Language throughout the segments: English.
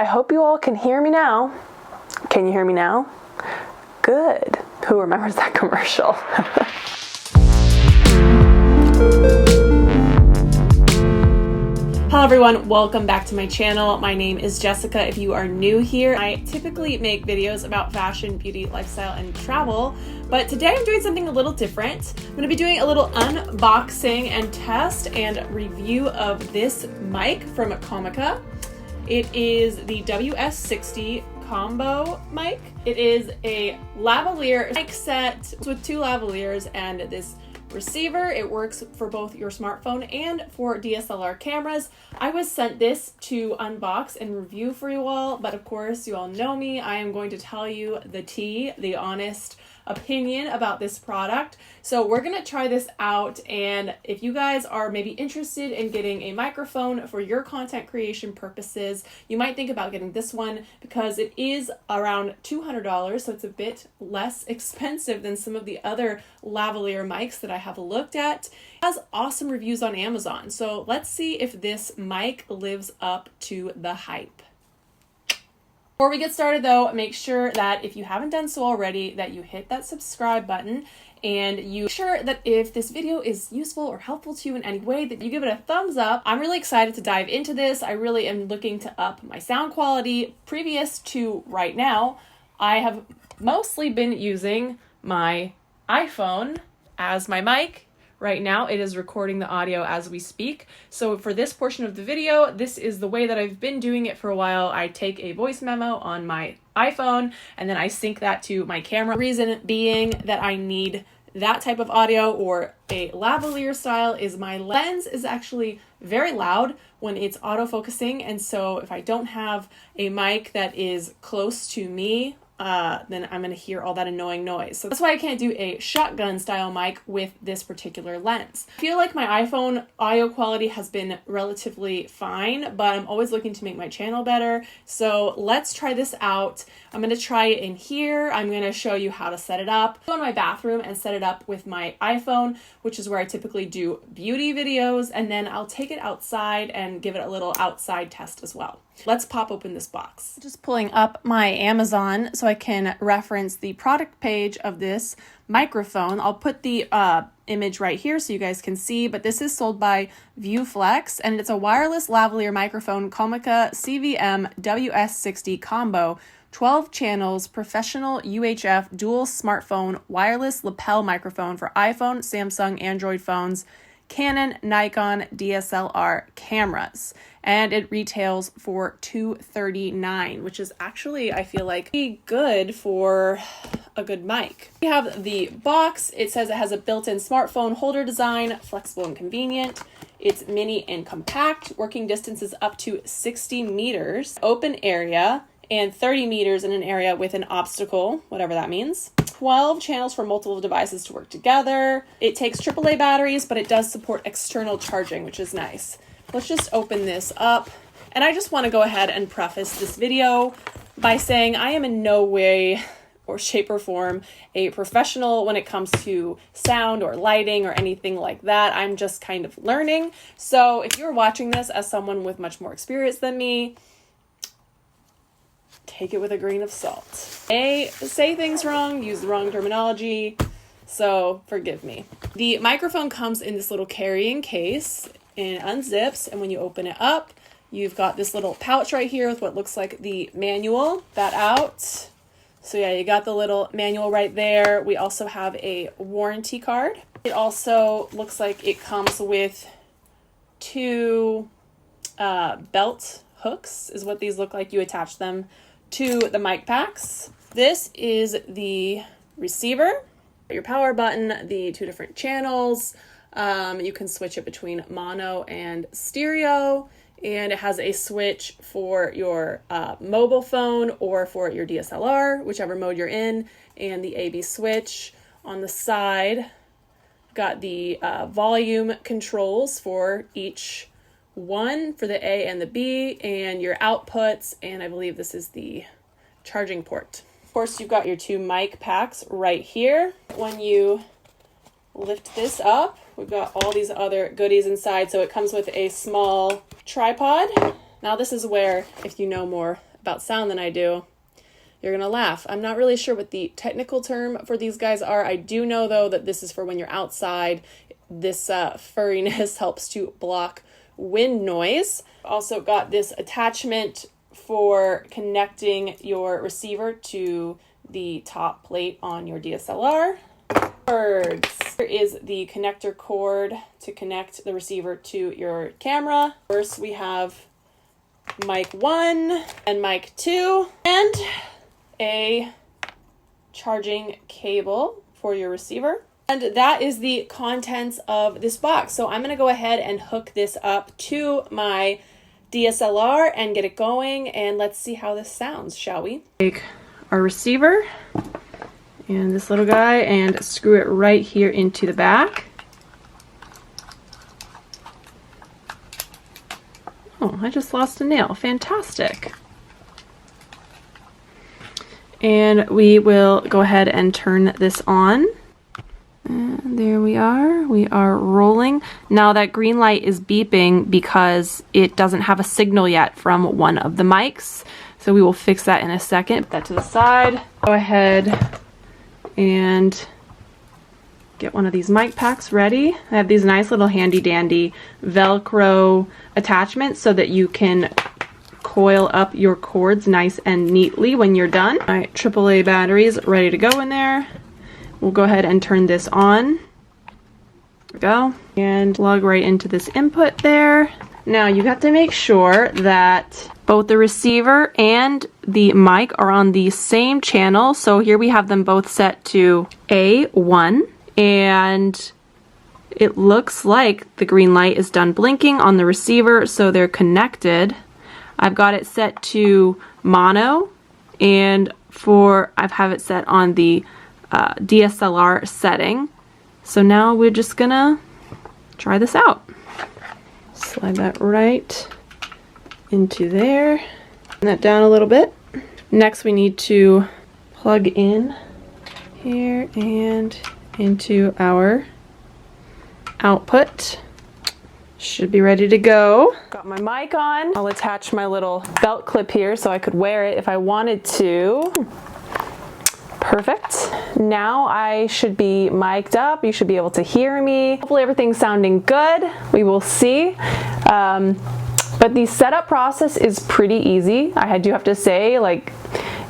I hope you all can hear me now. Can you hear me now? Good. Who remembers that commercial? Hello everyone, welcome back to my channel. My name is Jessica. If you are new here, I typically make videos about fashion, beauty, lifestyle, and travel, but today I'm doing something a little different. I'm going to be doing a little unboxing and test and review of this mic from Comica. It is the WS60 combo mic. It is a lavalier mic set with two lavaliers and this receiver. It works for both your smartphone and for DSLR cameras. I was sent this to unbox and review for you all, but of course you all know me. I am going to tell you the tea, the honest opinion about this product. So we're gonna try this out, and if you guys are maybe interested in getting a microphone for your content creation purposes, you might think about getting this one because it is around $200, so it's a bit less expensive than some of the other lavalier mics that I have looked at. It has awesome reviews on Amazon, so let's see if this mic lives up to the hype. Before we get started though, make sure that if you haven't done so already, that you hit that subscribe button, and you make sure that if this video is useful or helpful to you in any way, that you give it a thumbs up. I'm really excited to dive into this. I really am looking to up my sound quality. Previous to right now, I have mostly been using my iPhone as my mic. Right now, it is recording the audio as we speak. So for this portion of the video, this is the way that I've been doing it for a while. I take a voice memo on my iPhone and then I sync that to my camera. Reason being that I need that type of audio or a lavalier style is my lens is actually very loud when it's autofocusing. And so if I don't have a mic that is close to me, then I'm going to hear all that annoying noise. So that's why I can't do a shotgun style mic with this particular lens. I feel like my iPhone audio quality has been relatively fine, but I'm always looking to make my channel better. So let's try this out. I'm going to try it in here. I'm going to show you how to set it up. Go in my bathroom and set it up with my iPhone, which is where I typically do beauty videos, and then I'll take it outside and give it a little outside test as well. Let's pop open this box. Just pulling up my Amazon so I can reference the product page of this microphone. I'll put the image right here so you guys can see, but this is sold by ViewFlex, and it's a wireless lavalier microphone, Comica CVM-WS60 combo, 12 channels, professional UHF dual smartphone wireless lapel microphone for iPhone, Samsung, Android phones, Canon, Nikon, DSLR cameras, and it retails for $239, which is actually, I feel like, pretty good for a good mic. We have the box. It says it has a built-in smartphone holder design, flexible and convenient. It's mini and compact, working distances up to 60 meters, open area, and 30 meters in an area with an obstacle, whatever that means. 12 channels for multiple devices to work together. It takes AAA batteries, but it does support external charging, which is nice. Let's just open this up. And I just want to go ahead and preface this video by saying I am in no way or shape or form a professional when it comes to sound or lighting or anything like that. I'm just kind of learning. So if you're watching this as someone with much more experience than me, take it with a grain of salt. Say things wrong, use the wrong terminology, so forgive me. The microphone comes in this little carrying case and unzips, and when you open it up, you've got this little pouch right here with what looks like the manual. That out. So yeah, you got the little manual right there. We also have a warranty card. It also looks like it comes with two belt hooks, is what these look like. You attach them to the mic packs. This is the receiver, your power button, the two different channels. You can switch it between mono and stereo, and it has a switch for your mobile phone or for your DSLR, whichever mode you're in, and the AB switch. On the side, got the volume controls for each one, for the A and the B, and your outputs, and I believe this is the charging port. Of course, you've got your two mic packs right here. When you lift this up, we've got all these other goodies inside. So it comes with a small tripod. Now this is where, if you know more about sound than I do, you're gonna laugh. I'm not really sure what the technical term for these guys are. I do know though that this is for when you're outside. This furriness helps to block wind noise. Also got this attachment for connecting your receiver to the top plate on your DSLR. Cords. Here is the connector cord to connect the receiver to your camera. First we have mic 1 and mic 2 and a charging cable for your receiver. And that is the contents of this box. So I'm gonna go ahead and hook this up to my DSLR and get it going, and let's see how this sounds, shall we? Take our receiver and this little guy and screw it right here into the back. Oh, I just lost a nail. Fantastic. And we will go ahead and turn this on. And there we are. We are rolling. Now that green light is beeping because it doesn't have a signal yet from one of the mics. So we will fix that in a second. Put that to the side. Go ahead and get one of these mic packs ready. I have these nice little handy dandy Velcro attachments so that you can coil up your cords nice and neatly when you're done. My AAA batteries ready to go in there. We'll go ahead and turn this on. There we go. And plug right into this input there. Now you have to make sure that both the receiver and the mic are on the same channel. So here we have them both set to A1, and it looks like the green light is done blinking on the receiver, so they're connected. I've got it set to mono, and I have it set on the DSLR setting. So now we're just gonna try this out. Slide that right into there. Turn that down a little bit. Next we need to plug in here and into our output. Should be ready to go. Got my mic on. I'll attach my little belt clip here so I could wear it if I wanted to. Perfect. Now I should be mic'd up. You should be able to hear me. Hopefully everything's sounding good. We will see. But the setup process is pretty easy. I do have to say, like,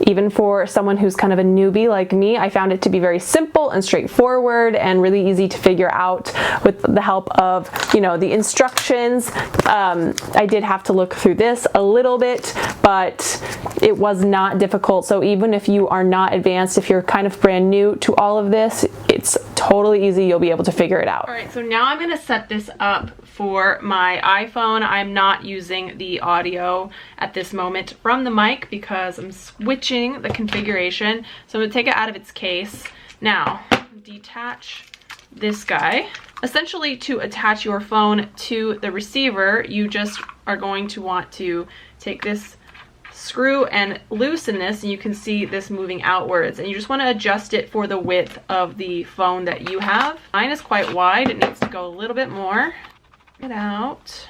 even for someone who's kind of a newbie like me, I found it to be very simple and straightforward and really easy to figure out with the help of, you know, the instructions. I did have to look through this a little bit, but it was not difficult. So even if you are not advanced, if you're kind of brand new to all of this, it's totally easy. You'll be able to figure it out. All right, so now I'm gonna set this up for my iPhone. I'm not using the audio at this moment from the mic because I'm switching the configuration. So I'm gonna take it out of its case. Now, detach this guy. Essentially, to attach your phone to the receiver, you just are going to want to take this screw and loosen this, and you can see this moving outwards, and you just want to adjust it for the width of the phone that you have. Mine is quite wide. It needs to go a little bit more. Get out.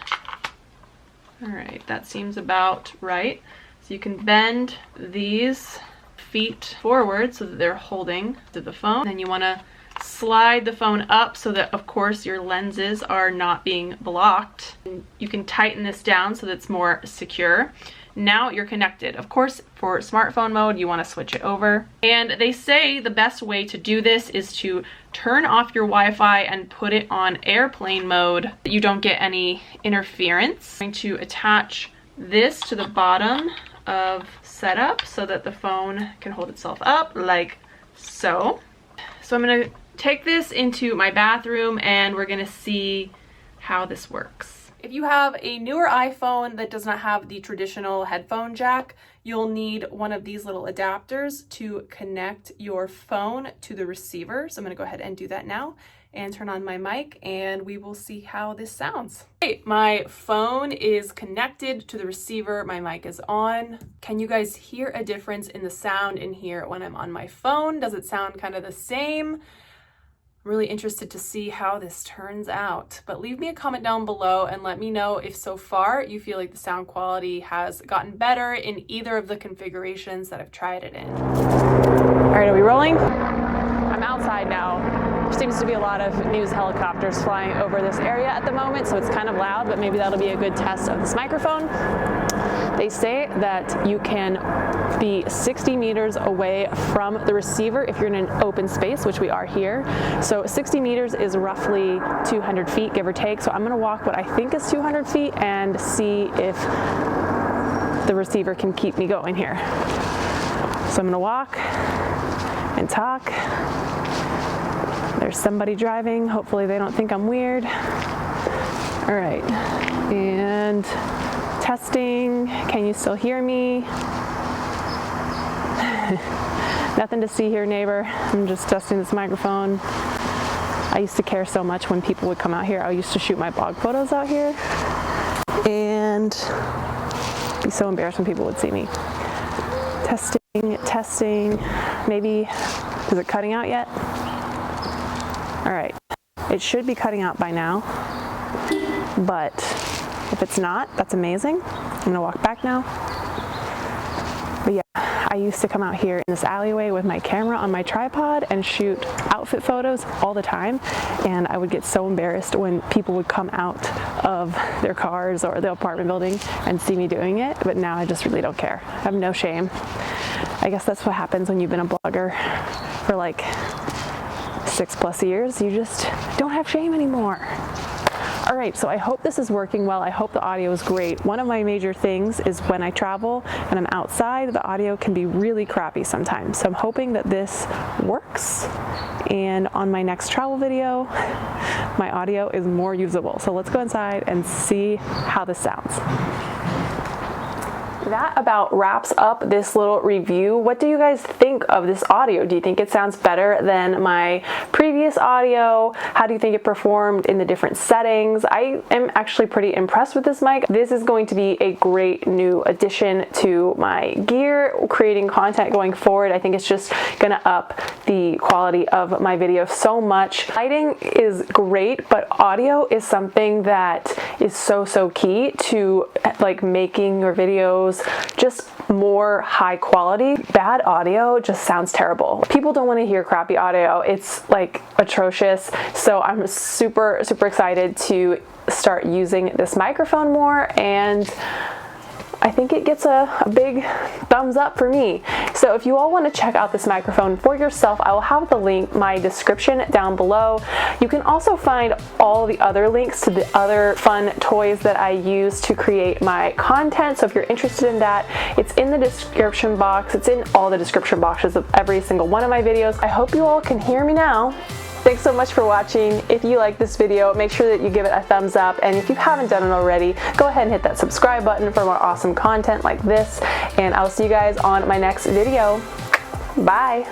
All right, that seems about right. So you can bend these feet forward so that they're holding to the phone. Then you want to slide the phone up so that, of course, your lenses are not being blocked. You can tighten this down so that it's more secure. Now you're connected. Of course, for smartphone mode, you want to switch it over. And they say the best way to do this is to turn off your Wi-Fi and put it on airplane mode. You don't get any interference. I'm going to attach this to the bottom of setup so that the phone can hold itself up like so. So I'm going to take this into my bathroom and we're going to see how this works. If you have a newer iPhone that does not have the traditional headphone jack, you'll need one of these little adapters to connect your phone to the receiver. So I'm going to go ahead and do that now and turn on my mic and we will see how this sounds. Okay, my phone is connected to the receiver. My mic is on. Can you guys hear a difference in the sound in here when I'm on my phone? Does it sound kind of the same? I'm really interested to see how this turns out, but leave me a comment down below and let me know if so far you feel like the sound quality has gotten better in either of the configurations that I've tried it in. All right, are we rolling? I'm outside now. There seems to be a lot of news helicopters flying over this area at the moment, so it's kind of loud, but maybe that'll be a good test of this microphone. They say that you can be 60 meters away from the receiver if you're in an open space, which we are here. So 60 meters is roughly 200 feet, give or take. So I'm gonna walk what I think is 200 feet and see if the receiver can keep me going here. So I'm gonna walk and talk. There's somebody driving. Hopefully they don't think I'm weird. All right, and testing. Can you still hear me? Nothing to see here, neighbor. I'm just testing this microphone. I used to care so much when people would come out here. I used to shoot my blog photos out here and be so embarrassed when people would see me. Testing, testing. Maybe, is it cutting out yet? All right, it should be cutting out by now, but if it's not, that's amazing. I'm gonna walk back now. But yeah, I used to come out here in this alleyway with my camera on my tripod and shoot outfit photos all the time. And I would get so embarrassed when people would come out of their cars or the apartment building and see me doing it. But now I just really don't care. I have no shame. I guess that's what happens when you've been a blogger for like 6+ years. You just don't have shame anymore. All right, so I hope this is working well. I hope the audio is great. One of my major things is when I travel and I'm outside, the audio can be really crappy sometimes. So I'm hoping that this works. And on my next travel video, my audio is more usable. So let's go inside and see how this sounds. That about wraps up this little review. What do you guys think of this audio? Do you think it sounds better than my previous audio? How do you think it performed in the different settings? I am actually pretty impressed with this mic. This is going to be a great new addition to my gear, creating content going forward. I think it's just gonna up the quality of my video so much. Lighting is great, but audio is something that is so key to like making your videos just more high quality. Bad audio just sounds terrible. People don't want to hear crappy audio. It's like atrocious. So I'm super excited to start using this microphone more, and I think it gets a big thumbs up for me. So if you all want to check out this microphone for yourself, I will have the link, my description down below. You can also find all the other links to the other fun toys that I use to create my content. So if you're interested in that, it's in the description box. It's in all the description boxes of every single one of my videos. I hope you all can hear me now. Thanks so much for watching. If you like this video, make sure that you give it a thumbs up. And if you haven't done it already, go ahead and hit that subscribe button for more awesome content like this. And I'll see you guys on my next video. Bye.